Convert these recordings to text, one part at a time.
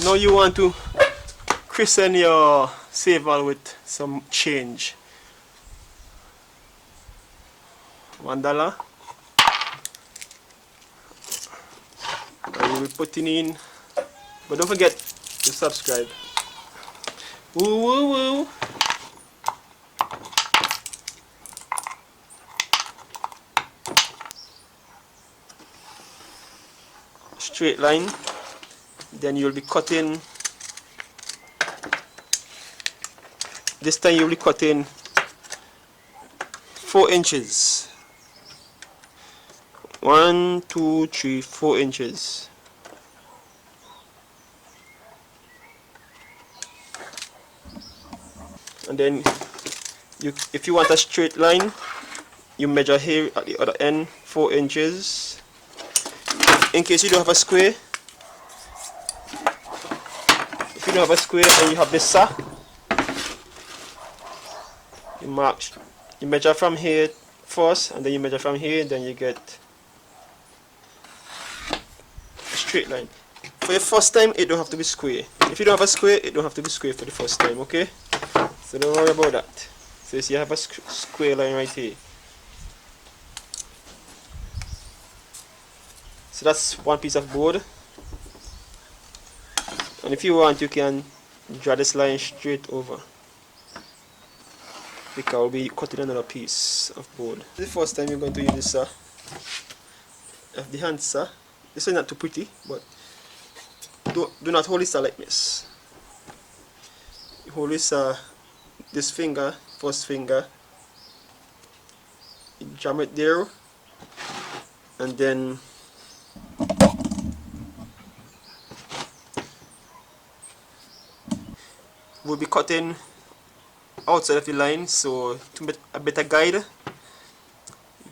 Now you want to christen your save-all with some change. $1. And you will be putting in, but don't forget to subscribe. Woo woo woo. Straight line. Then you'll be cutting. This time you'll be cutting 4 inches. 1, 2, 3, 4 inches. And then if you want a straight line, you measure here at the other end 4 inches. In case you don't have a square, if you don't have a square and you have this saw, you measure from here first, and then you measure from here, then you get a straight line. For your first time, it don't have to be square. If you don't have a square, it don't have to be square for the first time, okay? So don't worry about that. So you have a square line right here. So that's one piece of board. And if you want, you can draw this line straight over, because I'll be cutting another piece of board. The first time you're going to use this saw, the hand saw. This is not too pretty, but do not hold this saw like this. You hold this this finger, first finger, you jam it there, and then we'll be cutting outside of the line. So to get a better guide, you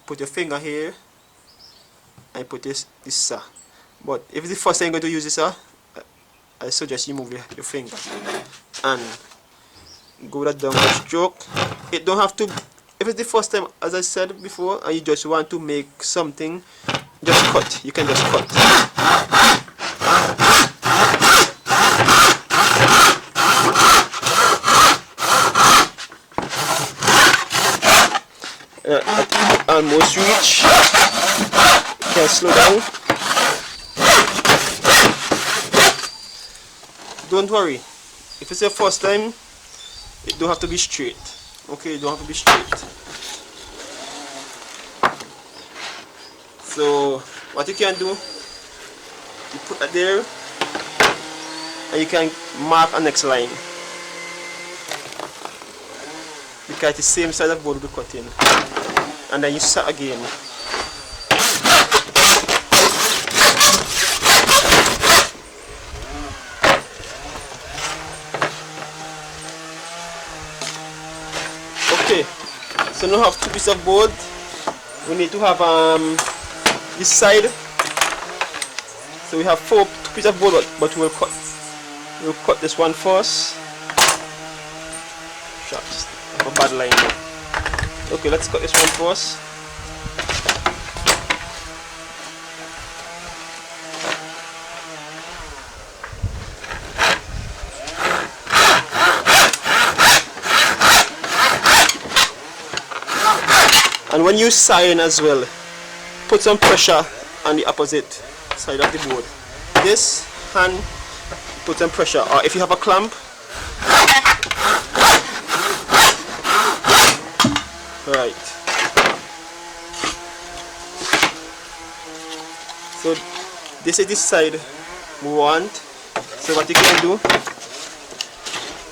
put your finger here and put this saw. But if it's the first time you're going to use this saw, I suggest you move your finger and go with a downward stroke. It don't have to, if it's the first time, as I said before, and you just want to make something, just cut. You can just cut. Almost reach. You can slow down. Don't worry, if it's your first time, it don't have to be straight. Okay, it don't have to be straight. So what you can do, you put that there, and you can mark a next line, because it's the same size of board we'll be cutting. And then you saw again. Okay, so now we have 2 pieces of board. We need to have this side. So we have 2 pieces of board, but we'll cut this one first. Shucks, a bad line there. Okay, let's cut this one first. And when you sign as well, put some pressure on the opposite side of the board. This hand, put some pressure, or if you have a clamp, right. So this is the side we want. So what you can do,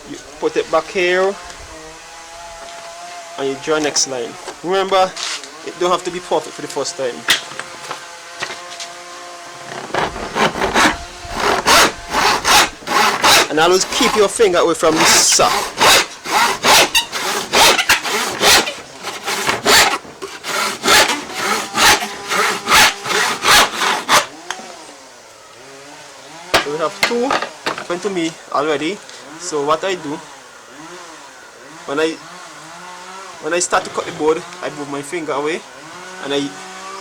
you put it back here and you draw next line. Remember, it don't have to be perfect for the first time. And always keep your finger away from the saw. So we have 2 happened to me already. So what I do, when I start to cut the board, I move my finger away and I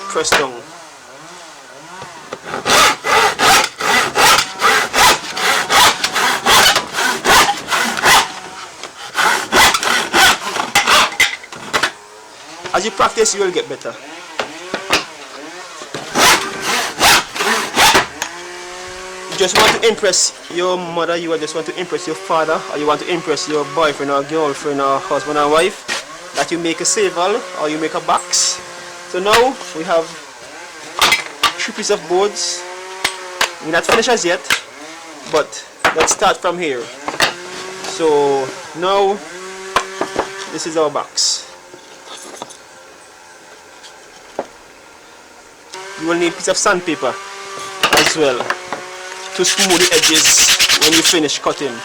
press down. As you practice, you will get better. You just want to impress your mother, you just want to impress your father, or you want to impress your boyfriend or girlfriend or husband or wife, that you make a sable or you make a box. So now we have 3 pieces of boards. We're not finished as yet, but let's start from here. So now this is our box. You will need a piece of sandpaper as well to smooth the edges when you finish cutting.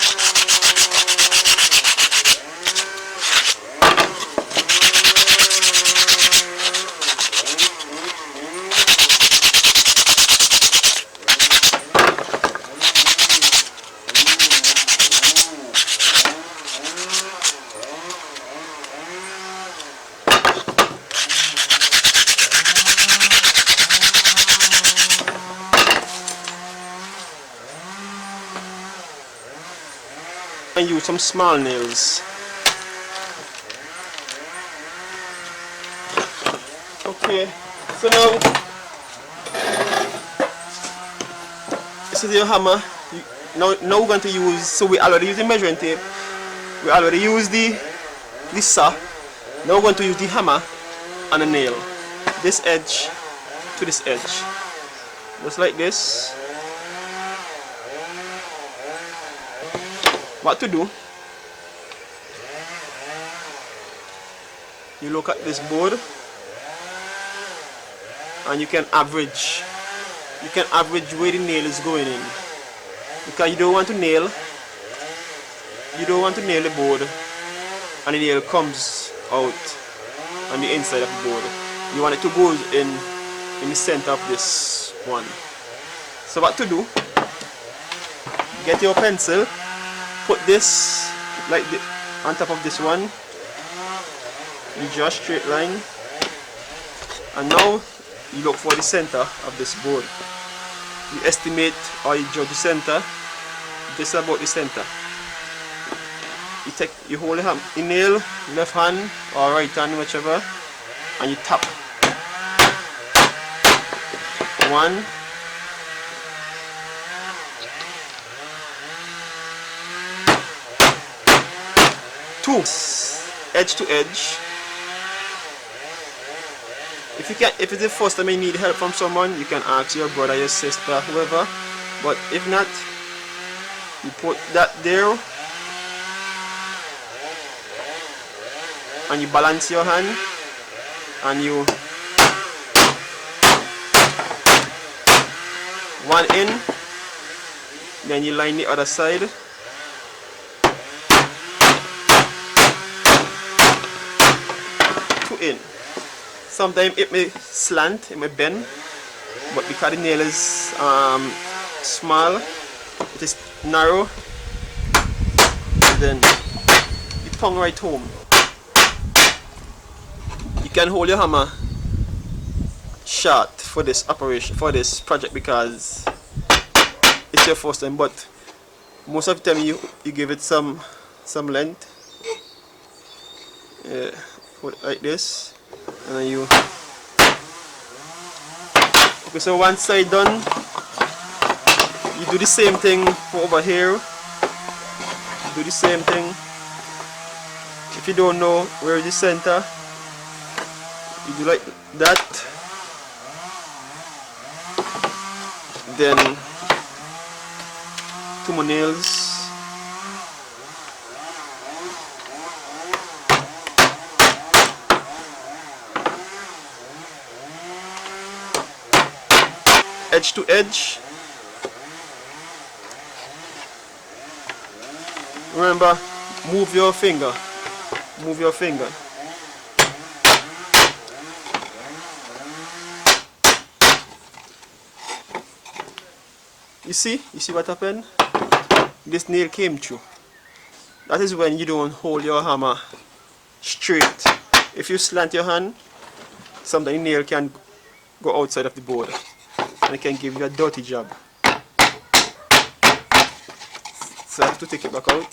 And use some small nails. Okay, so now this is your hammer. Now we're going to use, so we already used the measuring tape, we already used the saw. Now we're going to use the hammer and a nail, this edge to this edge, just like this. What to do? You look at this board and you can average. You can average where the nail is going in, because you don't want to nail. You don't want to nail the board and the nail comes out on the inside of the board. You want it to go in the center of this one. So what to do? Get your pencil. Put this like on top of this one. You draw a straight line, and now you look for the center of this board. You estimate or you judge the center. This is about the center. You hold the nail, left hand or right hand, whichever, and you tap. 1, 2, edge to edge. If it's the first time you need help from someone, you can ask your brother, your sister, whoever. But if not, you put that there and you balance your hand and you one in, then you line the other side. In. Sometimes it may slant, it may bend, but because the nail is small, it is narrow, then you tongue right home. You can hold your hammer short for this operation, for this project, because it's your first time, but most of the time you give it some length. Put like this, and then you. Okay, so one side done. You do the same thing for over here. Do the same thing. If you don't know where is the center, you do like that. Then 2 more nails. Edge to edge. Remember, move your finger. Move your finger. You see what happened? This nail came through. That is when you don't hold your hammer straight. If you slant your hand, sometimes the nail can go outside of the board, and it can give you a dirty job. So I have to take it back out.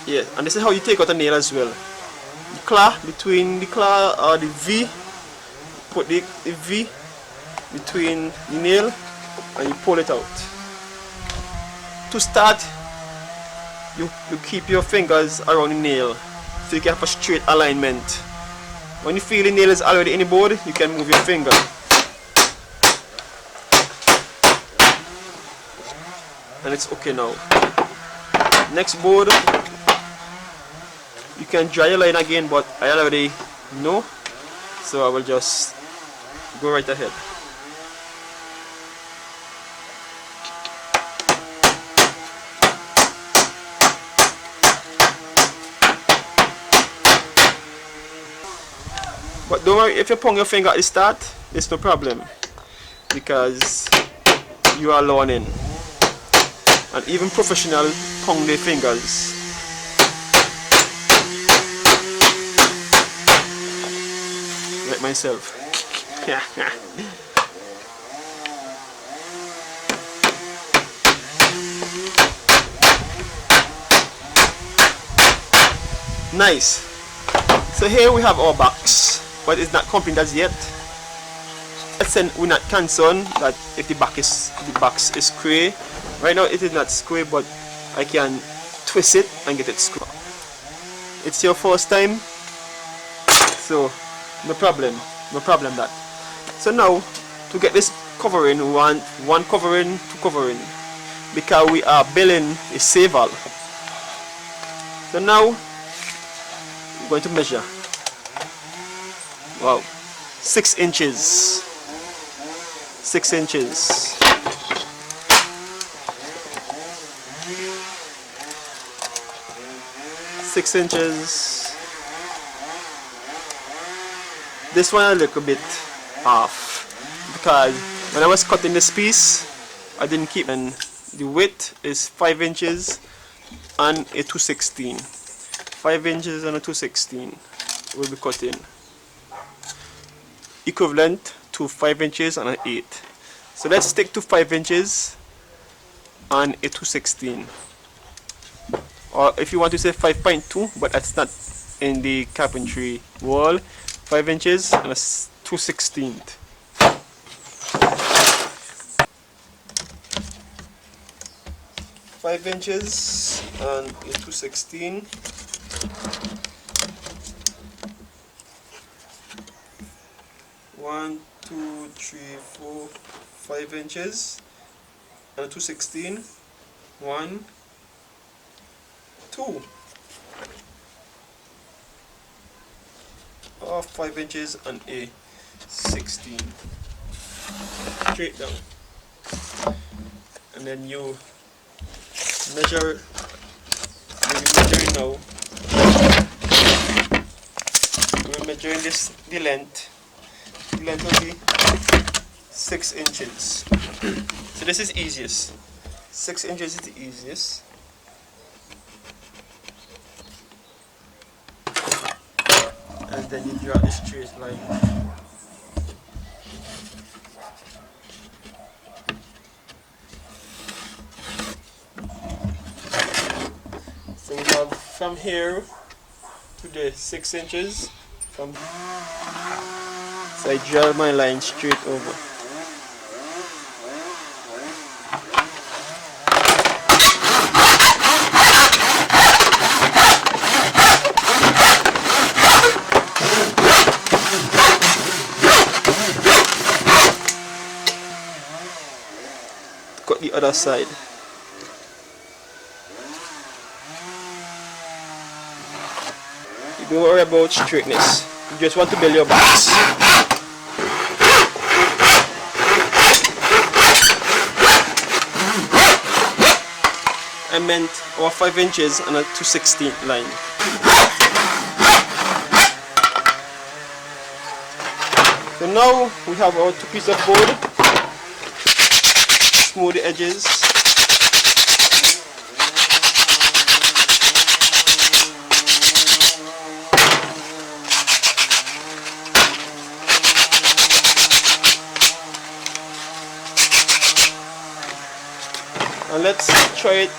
Yeah, and this is how you take out a nail as well. the claw, between the claw or the V, put the V between the nail and you pull it out. To start, you keep your fingers around the nail so you can have a straight alignment. When you feel the nail is already in the board, you can move your finger. And it's okay now. Next board, you can draw your line again, but I already know, so I will just go right ahead. But don't worry, if you pong your finger at the start, it's no problem, because you are learning. And even professional pong their fingers. Like myself. Nice. So here we have our box, but it's not complete as yet. We're not concerned that if the box is square. Right now it is not square, but I can twist it and get it square. It's your first time, so no problem that. So now to get this covering, we want one covering, two covering, because we are building a save-all. So now we're going to measure. Wow, 6 inches. 6 inches. This one a little bit off, because when I was cutting this piece, I didn't keep, and the width is 5 inches and a 2/16. 5 inches and a 2/16 will be cutting, equivalent to 5 inches and an 8. So let's stick to 5 inches and a 2/16. Or if you want to say 5.2, but that's not in the carpentry world. 5 inches and a 2/16. Five inches and a 2/16. One, two, three, 4, 5 inches and a 2/16. 1, 2. 5 inches and a 16. Straight down. And then you measure. We're measuring now. We're measuring the length. The length will be 6 inches. So this is easiest. 6 inches is the easiest. And then you draw a straight line. So we have from here to the 6 inches. So I draw my line straight over. Cut the other side. You don't worry about straightness. You just want to build your box. I meant our 5 inches and a 2/16 line. So now we have our 2 pieces of board. Smooth the edges. And let's try it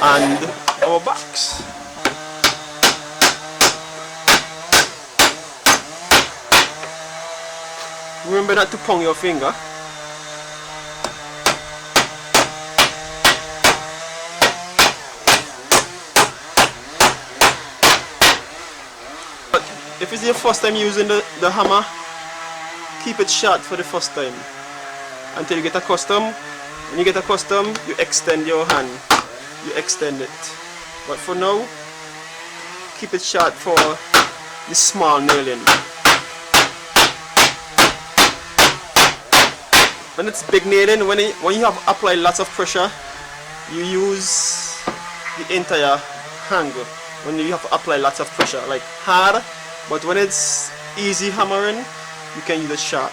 and our box. Remember not to pound your finger. But if it's your first time using the hammer, keep it short for the first time until you get accustomed. When you get accustomed, you extend your hand. You extend it. But for now, keep it short for the small nailing. When it's big nailing, when you have applied lots of pressure, you use the entire hanger. When you have applied lots of pressure, like hard, but when it's easy hammering, you can use it short.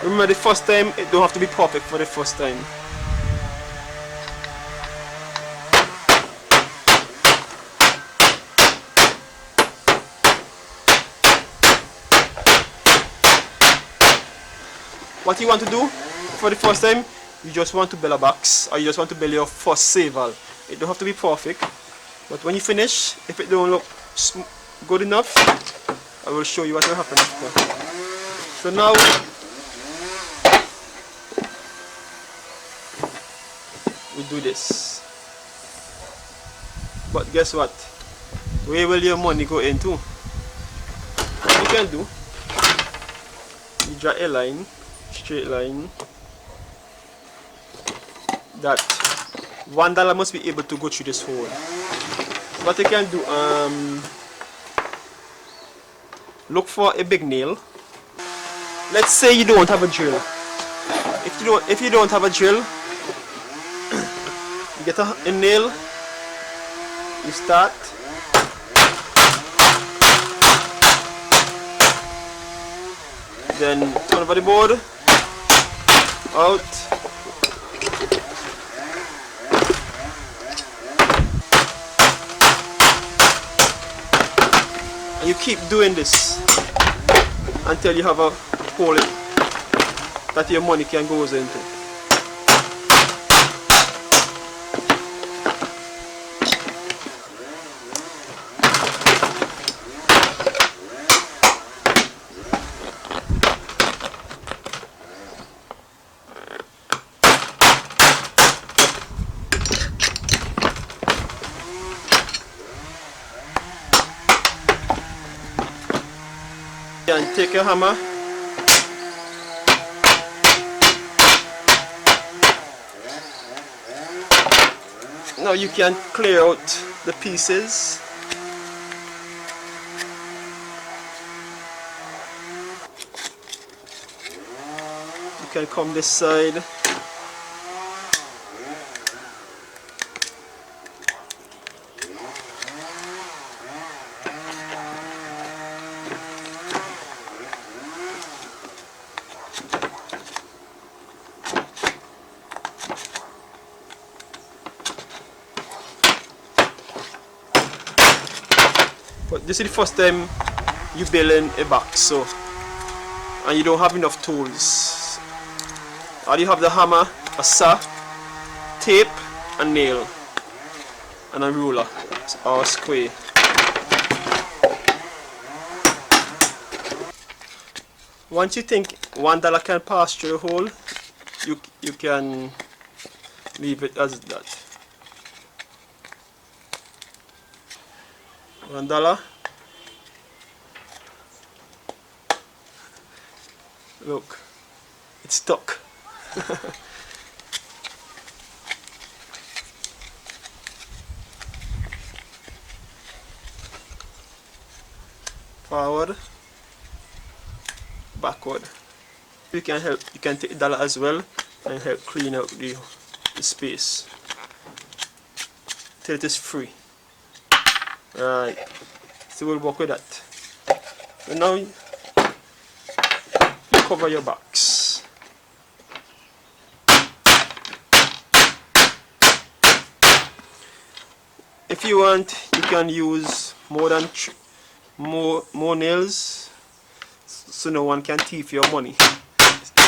Remember, the first time, it don't have to be perfect for the first time. What you want to do for the first time, you just want to build a box, or you just want to build your first save-all. It don't have to be perfect, but when you finish, if it don't look good enough, I will show you what will happen after. So now, we do this. But guess what? Where will your money go into? What you can do, you draw a line, straight line, that $1 must be able to go through this hole. What you can do, look for a big nail. Let's say you don't have a drill. If you don't have a drill, you get a nail, you start, then turn over the board, out, and you keep doing this until you have a hole that your money can go into. And take your hammer, now you can clear out the pieces. You can come this side. But this is the first time you building a box, so, and you don't have enough tools. All you have the hammer, a saw, tape, a nail, and a ruler or square. Once you think $1 can pass through the hole, you can leave it as that. $1. Look, it's stuck. Forward, backward. You can take $1 as well and help clean out the space till it is free. Right, so we'll work with that. So now you cover your box. If you want, you can use more nails, so no one can thief your money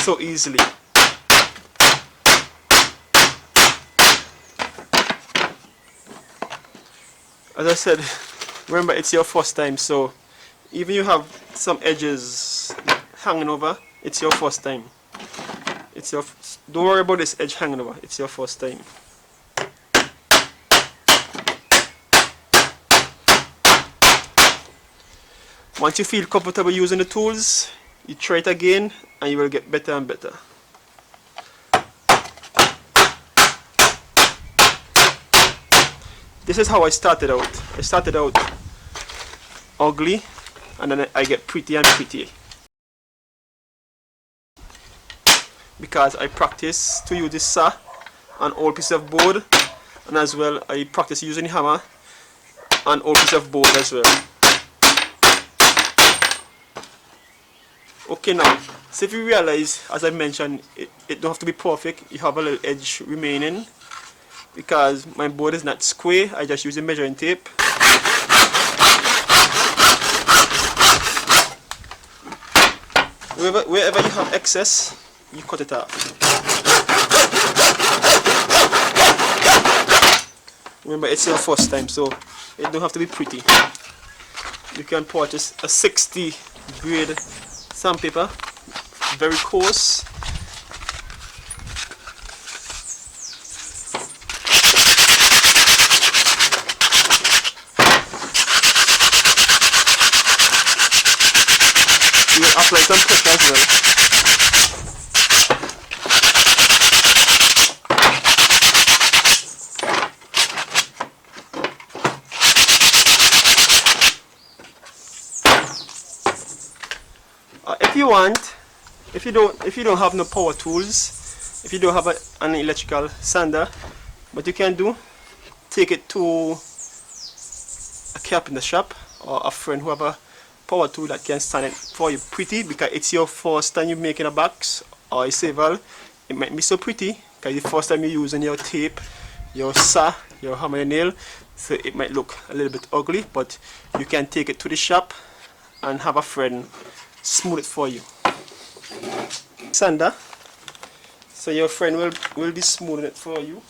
so easily. As I said, remember it's your first time, so even you have some edges hanging over, it's your first time. Don't worry about this edge hanging over, it's your first time. Once you feel comfortable using the tools, you try it again and you will get better and better. This is how I started out. I started out ugly and then I get pretty and pretty. Because I practice to use this saw on old piece of board, and as well I practice using hammer on old piece of board as well. Okay, now, so if you realize, as I mentioned, it don't have to be perfect. You have a little edge remaining. Because my board is not square, I just use a measuring tape. Wherever you have excess, you cut it off. Remember, it's your first time, so it don't have to be pretty. You can purchase a 60 grade sandpaper, very coarse. You apply some pressure as well. If you want, if you don't have no power tools, if you don't have an electrical sander, what you can do, take it to a carpenter shop or a friend who have a power tool that can stand it for you pretty, because it's your first time you're making a box or a swivel. It might be so pretty because the first time you're using your tape, your saw, your hammer and nail, so it might look a little bit ugly, but you can take it to the shop and have a friend smooth it for you. Sander, so your friend will be smoothing it for you.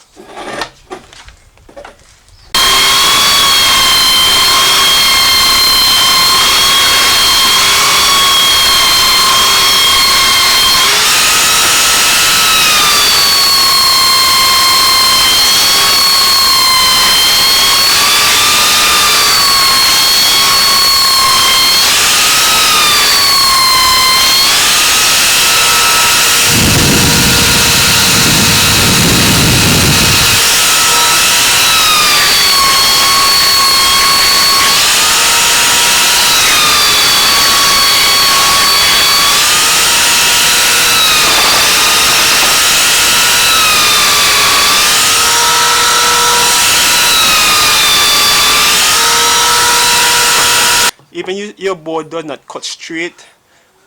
Even your board does not cut straight,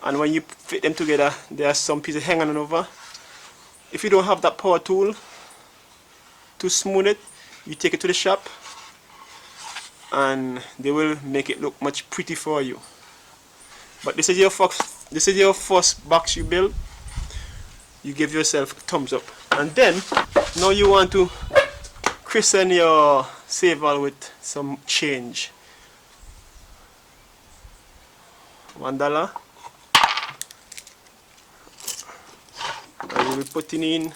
and when you fit them together, there are some pieces hanging over. If you don't have that power tool to smooth it, you take it to the shop and they will make it look much pretty for you. But this is your first box you build. You give yourself a thumbs up, and then now you want to christen your swivel with some change. $1, and we'll be putting in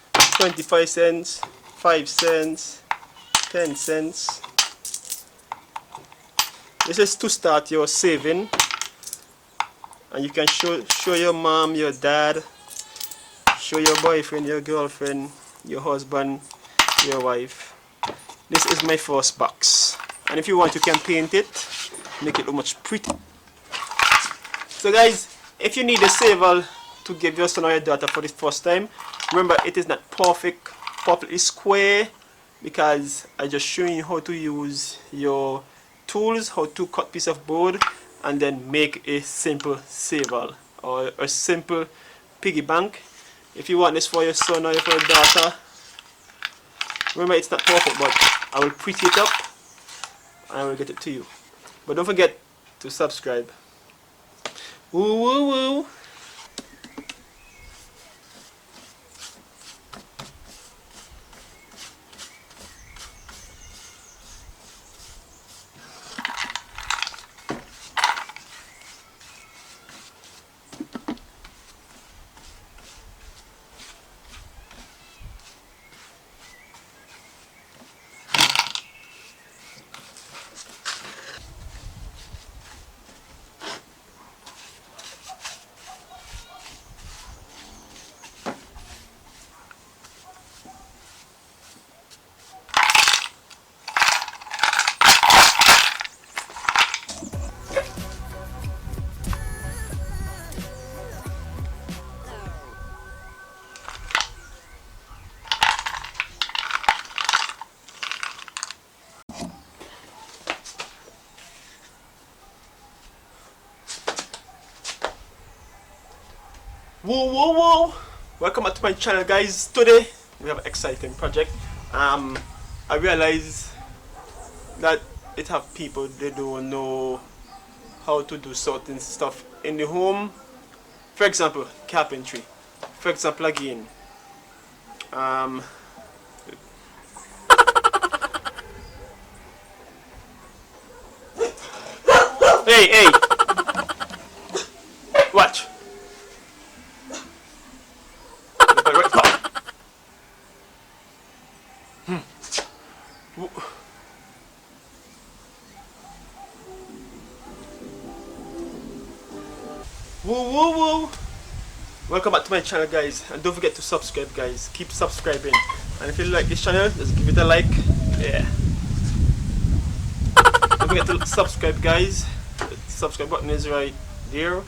$0.25, 5 cents, 10 cents. This is to start your saving. And you can show your mom, your dad, show your boyfriend, your girlfriend, your husband, your wife. This is my first box. And if you want, you can paint it, make it look much pretty. So guys, if you need a swivel to give your son or your daughter for the first time, remember it is not perfectly square, because I just showing you how to use your tools, how to cut piece of board, and then make a simple swivel or a simple piggy bank. If you want this for your son or for your daughter, remember it's not perfect, but I will pretty it up and I will get it to you. But don't forget to subscribe. Woo woo woo. Whoa, whoa, whoa! Welcome back to my channel, guys. Today we have an exciting project. I realize that it have people they don't know how to do certain stuff in the home. For example, carpentry. For example, again, hey, hey, watch. Woo woo woo! Welcome back to my channel, guys, and don't forget to subscribe, guys. Keep subscribing, and if you like this channel, just give it a like. Yeah. Don't forget to subscribe, guys. The subscribe button is right there.